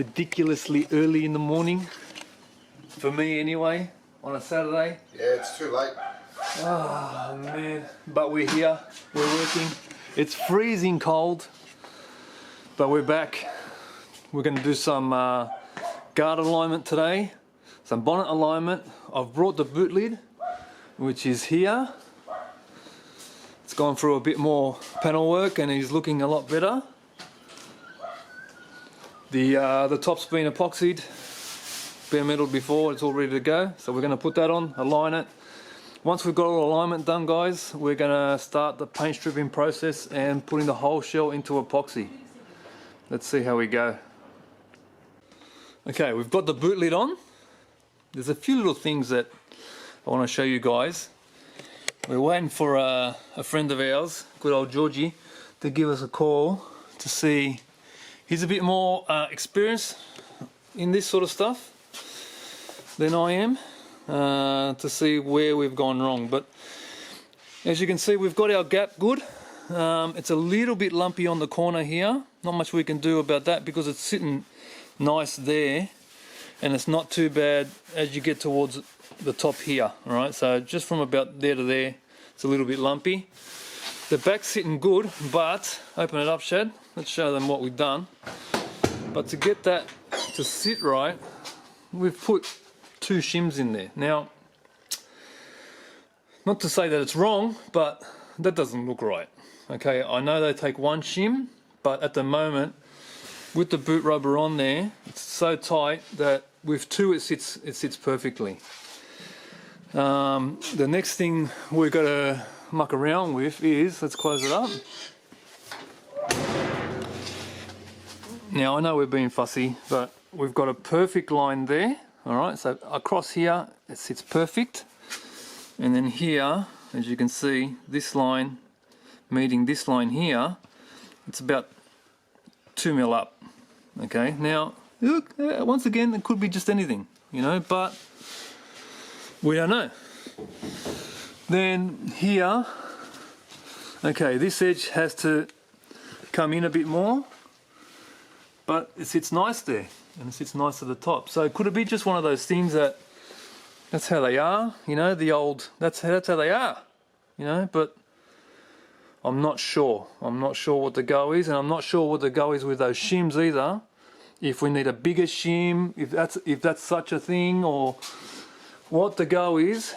ridiculously early in the morning. For me anyway, on a Saturday. Yeah, it's too late. Oh man, but we're here, we're working. It's freezing cold, but we're back. We're going to do some guard alignment today, some bonnet alignment. I've brought the boot lid, which is here. It's gone through a bit more panel work and he's looking a lot better. The top's been epoxied, bare metal before, it's all ready to go. So we're going to put that on, align it. Once we've got all the alignment done, guys, we're going to start the paint stripping process and putting the whole shell into epoxy. Let's see how we go. Okay, we've got the boot lid on. There's a few little things that I want to show you guys. We're waiting for a friend of ours, good old Georgie, to give us a call to see. He's a bit more experienced in this sort of stuff than I am, to see where we've gone wrong. But as you can see, we've got our gap good. It's a little bit lumpy on the corner here. Not much we can do about that because it's sitting nice there, and it's not too bad as you get towards the top here. All right, so just from about there to there, it's a little bit lumpy. The back's sitting good, but open it up, Shad. Let's show them what we've done. But to get that to sit right, we've put 2 shims in there. Now, not to say that it's wrong, but that doesn't look right. Okay, I know they take 1 shim, but at the moment, with the boot rubber on there, it's so tight that with 2 it sits perfectly. The next thing we've got to muck around with is, let's close it up. Now I know we're being fussy, but we've got a perfect line there. All right, so across here it sits perfect, and then here, as you can see, this line meeting this line here, it's about 2 mil up. Okay, now look, once again, it could be just anything, you know, but we don't know. Then here, okay, this edge has to come in a bit more, but it sits nice there, and it sits nice at the top. So could it be just one of those things that's how they are, you know, the old, that's how they are, you know, but I'm not sure. I'm not sure what the go is, and I'm not sure what the go is with those shims either. If we need a bigger shim, if that's such a thing, or what the go is.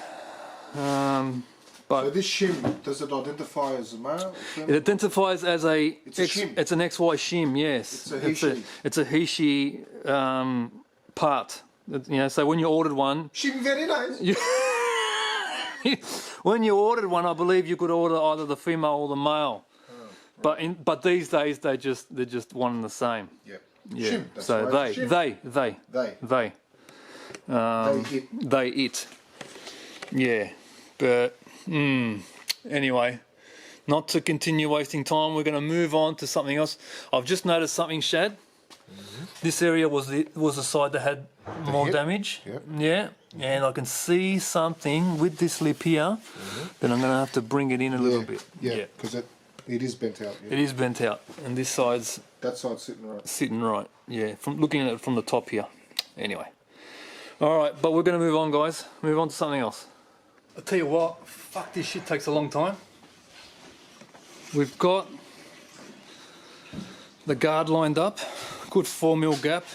But so this shim, does it identify as a male? It identifies as a shim. It's an XY shim, yes. It's a he-she part. You know, so when you ordered one, shim very nice. When you ordered one, I believe you could order either the female or the male. Oh, right. But these days they're just one and the same. Yep. Yeah. Shim, that's so right. they it. Yeah. But anyway, not to continue wasting time, we're going to move on to something else. I've just noticed something, Shad. This area was the side that had more damage. Yep. Yeah, and I can see something with this lip here that I'm going to have to bring it in a little bit. Yeah, because it is bent out. Yeah. It is bent out, and this side's... That side's sitting right. Sitting right, yeah, from looking at it from the top here. Anyway. Alright, but we're going to move on, guys. Move on to something else. I'll tell you what, fuck, this shit takes a long time. We've got the guard lined up. Good 4 mil gap,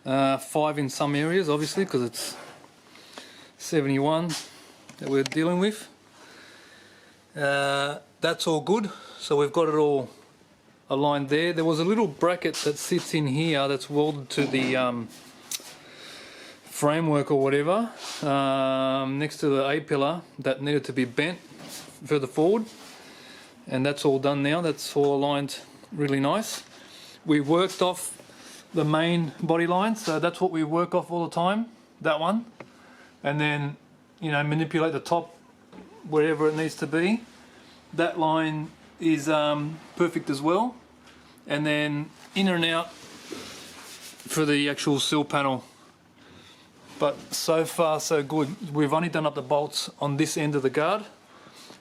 5 in some areas obviously because it's 71 that we're dealing with. That's all good, so we've got it all aligned there. There was a little bracket that sits in here that's welded to the framework or whatever, next to the A-pillar that needed to be bent further forward, and that's all done now. That's all aligned really nice. We worked off the main body line, so that's what we work off all the time, that one, and then, you know, manipulate the top wherever it needs to be. That line is perfect as well, and then in and out for the actual sill panel. But so far so good. We've only done up the bolts on this end of the guard,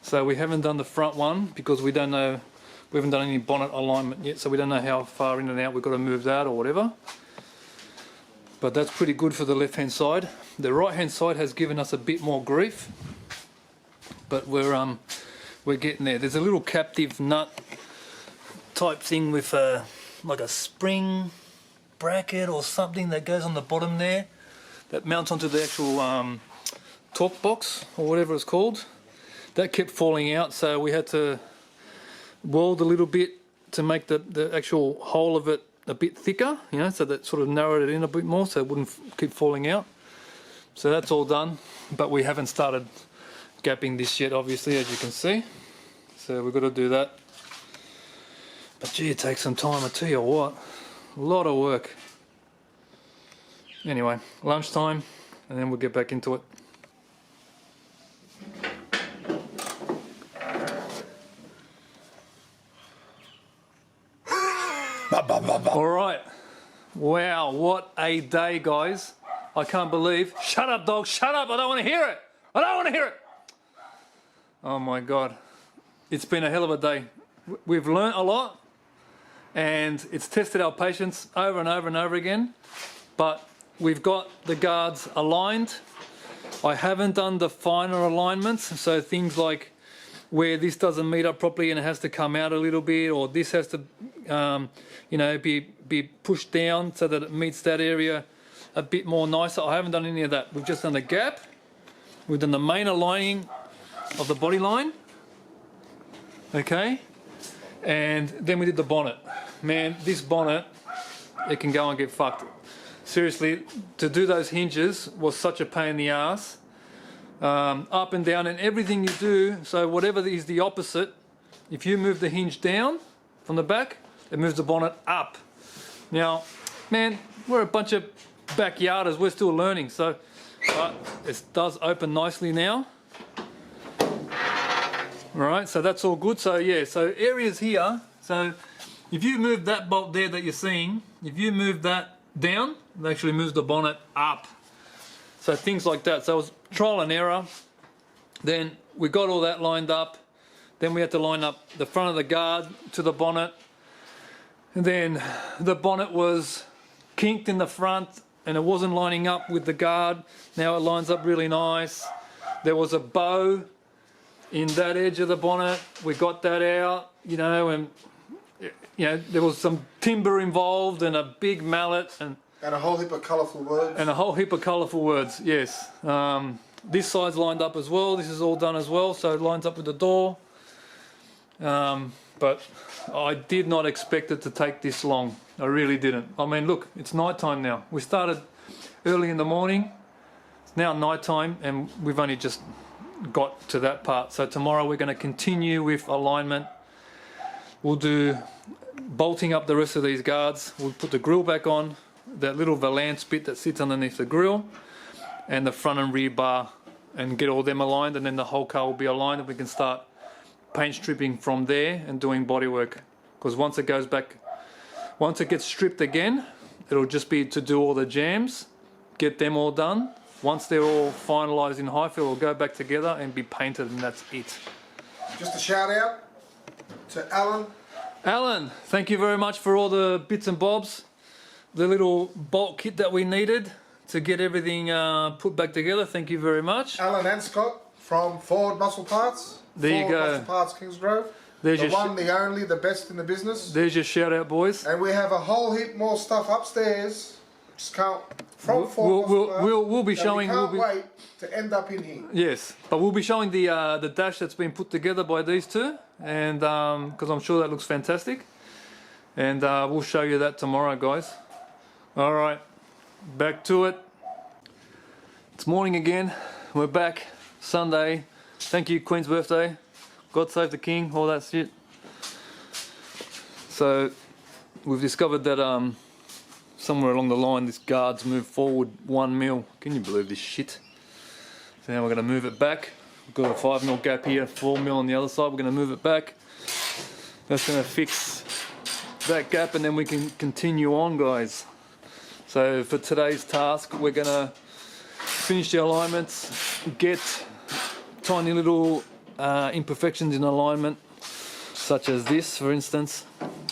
so we haven't done the front one because we don't know. We haven't done any bonnet alignment yet, so we don't know how far in and out we've got to move that or whatever. but that's pretty good for the left hand side. The right hand side has given us a bit more grief, but we're getting there. There's a little captive nut type thing with like a spring bracket or something that goes on the bottom there that mounts onto the actual torque box or whatever it's called. That kept falling out, so we had to weld a little bit to make the actual hole of it a bit thicker, you know, so that sort of narrowed it in a bit more so it wouldn't keep falling out. So that's all done, but we haven't started gapping this yet, obviously, as you can see. So we've got to do that. But gee, it takes some time, I tell you what. A lot of work. Anyway, lunchtime, and then we'll get back into it. All right. Wow, what a day, guys. I can't believe. Shut up, dog. Shut up. I don't want to hear it. I don't want to hear it. Oh my God. It's been a hell of a day. We've learnt a lot, and it's tested our patience over and over and over again. But we've got the guards aligned. I haven't done the finer alignments, so things like where this doesn't meet up properly and it has to come out a little bit, or this has to you know, be pushed down so that it meets that area a bit more nicer. I haven't done any of that. We've just done the gap. We've done the main aligning of the body line. Okay. And then we did the bonnet. Man, this bonnet, it can go and get fucked. Seriously, to do those hinges was such a pain in the ass. Up and down and everything you do, so whatever is the opposite, if you move the hinge down from the back, it moves the bonnet up. Now, man, we're a bunch of backyarders, we're still learning, so it does open nicely now. Alright, so that's all good. So yeah, so areas here, so if you move that bolt there that you're seeing, if you move that down, it actually moves the bonnet up. So things like that. So it was trial and error. Then we got all that lined up. Then we had to line up the front of the guard to the bonnet. And then the bonnet was kinked in the front and it wasn't lining up with the guard. Now it lines up really nice. There was a bow in that edge of the bonnet. We got that out, you know, and you know, there was some timber involved and a big mallet and a whole heap of colourful words. And a whole heap of colourful words, yes. This side's lined up as well. This is all done as well, so it lines up with the door. But I did not expect it to take this long. I really didn't. I mean, look, it's night time now. We started early in the morning. It's now night time, and we've only just got to that part. So tomorrow we're going to continue with alignment. We'll do bolting up the rest of these guards. We'll put the grill back on, that little valance bit that sits underneath the grill, and the front and rear bar, and get all them aligned, and then the whole car will be aligned and we can start paint stripping from there and doing bodywork. Because once it goes back, once it gets stripped again, it'll just be to do all the jams, get them all done. Once they're all finalised in high fill, we'll go back together and be painted, and that's it. Just a shout out to Alan. Alan, thank you very much for all the bits and bobs, the little bolt kit that we needed to get everything put back together. Thank you very much. Alan and Scott from Ford Muscle Parts. There you Ford go. Muscle Parts Kingsgrove. There's the your one, the only, the best in the business. There's your shout out, boys. And we have a whole heap more stuff upstairs. Just can't. From Ford Muscle Parts. We'll be showing. We can't wait to end up in here. Yes, but we'll be showing the dash that's been put together by these two, and because I'm sure that looks fantastic, and we'll show you that tomorrow, guys. All right, back to it. It's morning again. We're back. Sunday. Thank you, Queen's birthday. God save the King. All that shit. So we've discovered that somewhere along the line this guard's moved forward 1 mil. Can you believe this shit? So now we're going to move it back. We've got a 5 mil gap here, 4 mil on the other side. We're going to move it back. That's going to fix that gap, and then we can continue on, guys. So for today's task, we're going to finish the alignments, get tiny little imperfections in alignment, such as this, for instance,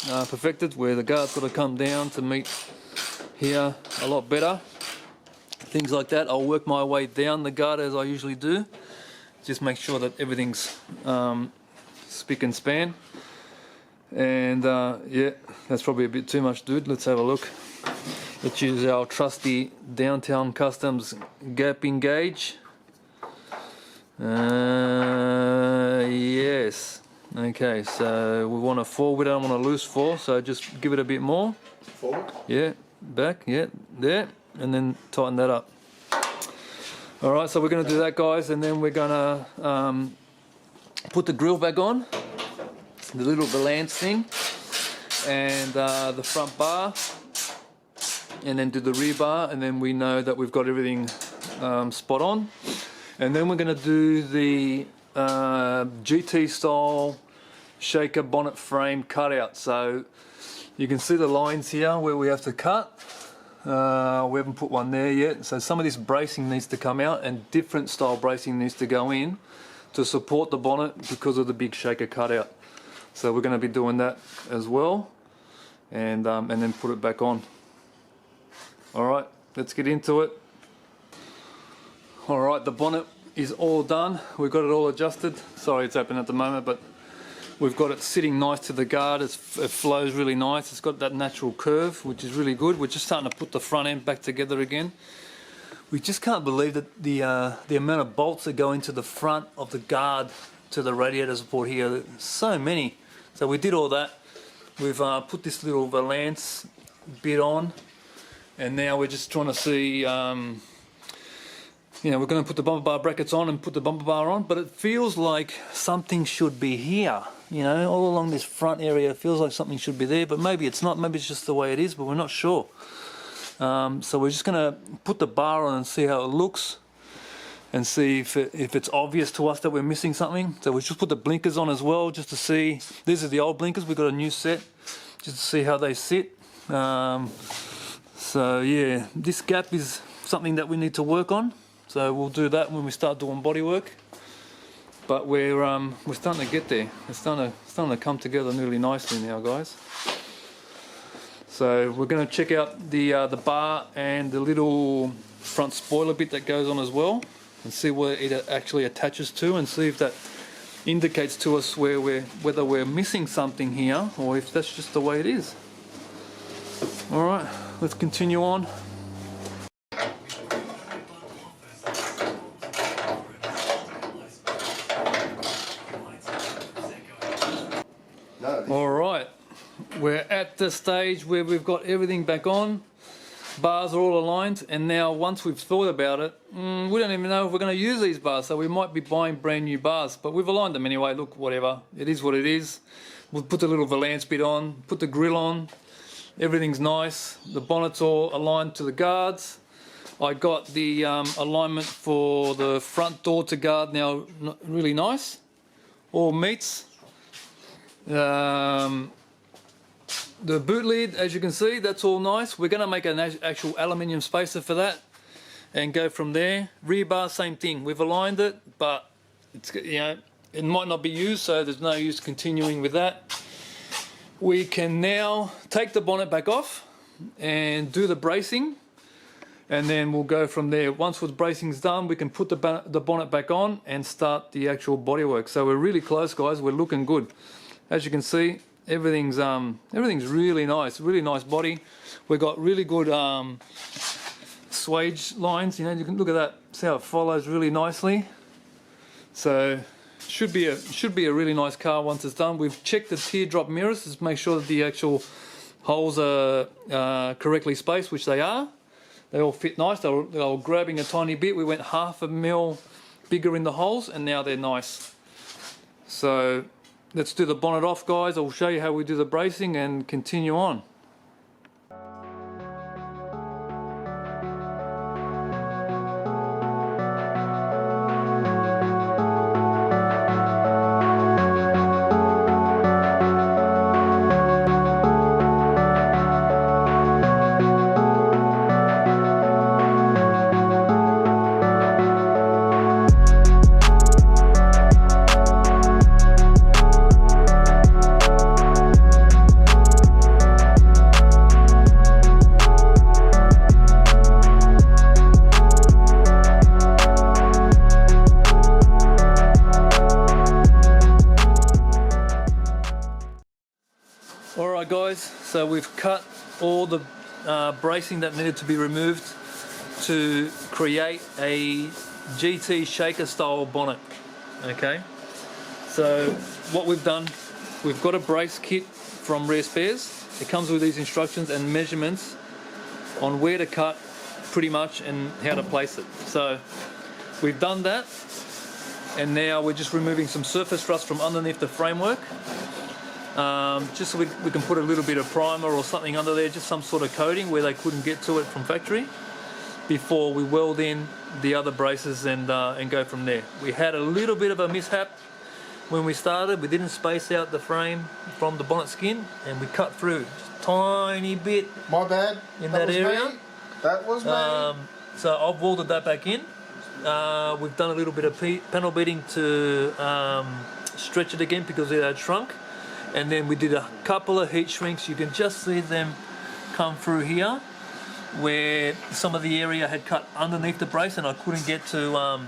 perfected, where the guard's got to come down to meet here a lot better. things like that. I'll work my way down the guard as I usually do. Just make sure that everything's spick and span. And yeah, that's probably a bit too much, dude. Let's have a look. Let's use our trusty Downtown Customs gapping gauge. Yes. Okay, so we want a 4, we don't want a loose 4, so just give it a bit more. Forward. Yeah, back, yeah, there, and then tighten that up. Alright, so we're going to do that, guys, and then we're going to put the grill back on, the little valance thing, and the front bar, and then do the rear bar, and then we know that we've got everything spot on. And then we're going to do the GT style shaker bonnet frame cutout. So you can see the lines here where we have to cut. We haven't put one there yet. So some of this bracing needs to come out, and different style bracing needs to go in to support the bonnet because of the big shaker cutout. So we're going to be doing that as well, and then put it back on. All right, let's get into it. Alright, the bonnet is all done. We've got it all adjusted. Sorry it's open at the moment, but we've got it sitting nice to the guard. It flows really nice. It's got that natural curve, which is really good. We're just starting to put the front end back together again. We just can't believe that the amount of bolts that go into the front of the guard to the radiator support here. There's so many. So we did all that. We've put this little valance bit on, and now we're just trying to see you know, we're going to put the bumper bar brackets on and put the bumper bar on, but it feels like something should be here. You know, all along this front area, it feels like something should be there, but maybe it's not. Maybe it's just the way it is, but we're not sure. So we're just going to put the bar on and see how it looks, and see if it's obvious to us that we're missing something. So we just put the blinkers on as well, just to see. These are the old blinkers. We've got a new set, just to see how they sit. So yeah, this gap is something that we need to work on. So we'll do that when we start doing bodywork. But we're starting to get there. It's starting to come together really nicely now, guys. So we're going to check out the bar and the little front spoiler bit that goes on as well, and see where it actually attaches to, and see if that indicates to us whether we're missing something here, or if that's just the way it is. All right, let's continue on. Alright, we're at the stage where we've got everything back on, bars are all aligned, and now once we've thought about it, we don't even know if we're going to use these bars, so we might be buying brand new bars, but we've aligned them anyway. Look, whatever, it is what it is. We'll put the little valance bit on, put the grill on, everything's nice, the bonnet's all aligned to the guards. I got the alignment for the front door to guard now really nice, all meets. The boot lid, as you can see, that's all nice. We're going to make an actual aluminium spacer for that and go from there. Rear bar, same thing. We've aligned it, but it's, you know, it might not be used, so there's no use continuing with that. We can now take the bonnet back off and do the bracing, and then we'll go from there. Once the bracing's done, we can put the bonnet back on and start the actual bodywork. So we're really close, guys. We're looking good. As you can see, everything's really nice body. We've got really good swage lines. You know, you can look at that. See how it follows really nicely. So should be a really nice car once it's done. We've checked the teardrop mirrors to make sure that the actual holes are correctly spaced, which they are. They all fit nice. They were grabbing a tiny bit. We went 1/2 mil bigger in the holes, and now they're nice. So let's do the bonnet off, guys. I'll show you how we do the bracing and continue on. So we've cut all the bracing that needed to be removed to create a GT shaker style bonnet. Okay, so what we've done, we've got a brace kit from Rare Spares. It comes with these instructions and measurements on where to cut pretty much and how to place it. So we've done that, and now we're just removing some surface rust from underneath the framework, just so we can put a little bit of primer or something under there, just some sort of coating where they couldn't get to it from factory, before we weld in the other braces and go from there. We had a little bit of a mishap when we started. We didn't space out the frame from the bonnet skin, and we cut through just a tiny bit. My bad. In that area. Me. That was me. So I've welded that back in. We've done a little bit of panel beating to stretch it again because it had shrunk, and then we did a couple of heat shrinks. You can just see them come through here, where some of the area had cut underneath the brace, and I couldn't get to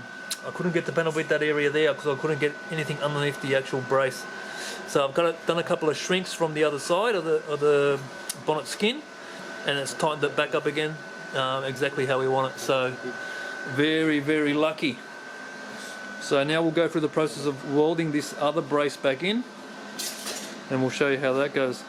panel beat that area there because I couldn't get anything underneath the actual brace. So I've done a couple of shrinks from the other side of the bonnet skin, and it's tightened it back up again exactly how we want it. So very, very lucky. So now we'll go through the process of welding this other brace back in, and we'll show you how that goes.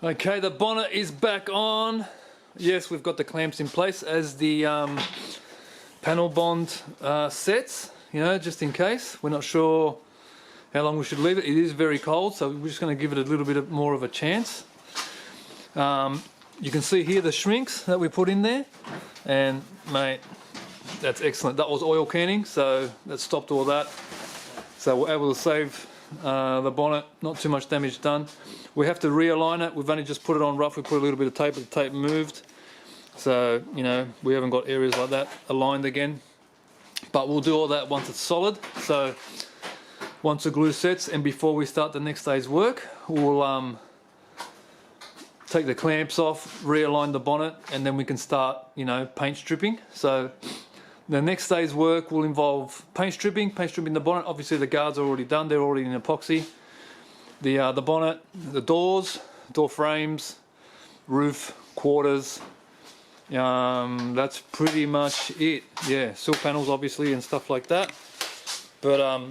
Okay, the bonnet is back on. Yes, we've got the clamps in place as the panel bond sets, you know, just in case. We're not sure how long we should leave it. It is very cold, so we're just going to give it a little bit more of a chance. You can see here the shrinks that we put in there, and mate, that's excellent. That was oil canning, so that stopped all that. So we're able to save the bonnet, not too much damage done. We have to realign it. We've only just put it on rough. We put a little bit of tape, but the tape moved, so you know we haven't got areas like that aligned again, but we'll do all that once it's solid. So once the glue sets and before we start the next day's work, we'll take the clamps off, realign the bonnet, and then we can start, you know, paint stripping. So the next day's work will involve paint stripping the bonnet. Obviously the guards are already done, they're already in epoxy. The bonnet, the doors, door frames, roof, quarters, that's pretty much it. Yeah, sill panels obviously and stuff like that. But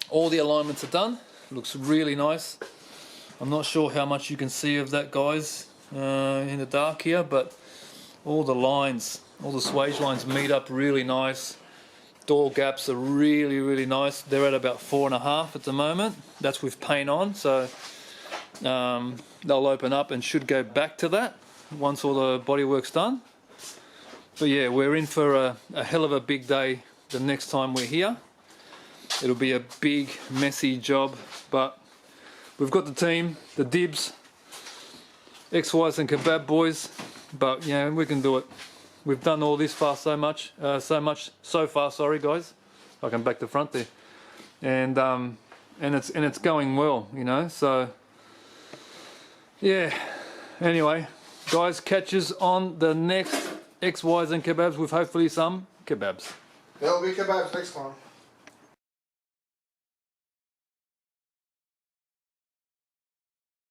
all the alignments are done. Looks really nice. I'm not sure how much you can see of that, guys, in the dark here, but all the lines, all the swage lines meet up really nice. Door gaps are really, really nice. They're at about 4.5 at the moment. That's with paint on, so they'll open up and should go back to that once all the bodywork's done. But yeah, we're in for a hell of a big day the next time we're here. It'll be a big, messy job, but we've got the team, the dibs, XYs and kebab boys, but yeah, we can do it. We've done all this far so far, sorry guys. I can back the front there, and it's going well, you know. So yeah. Anyway, guys, catch us on the next XYs and kebabs with hopefully some kebabs. There'll be kebabs next time.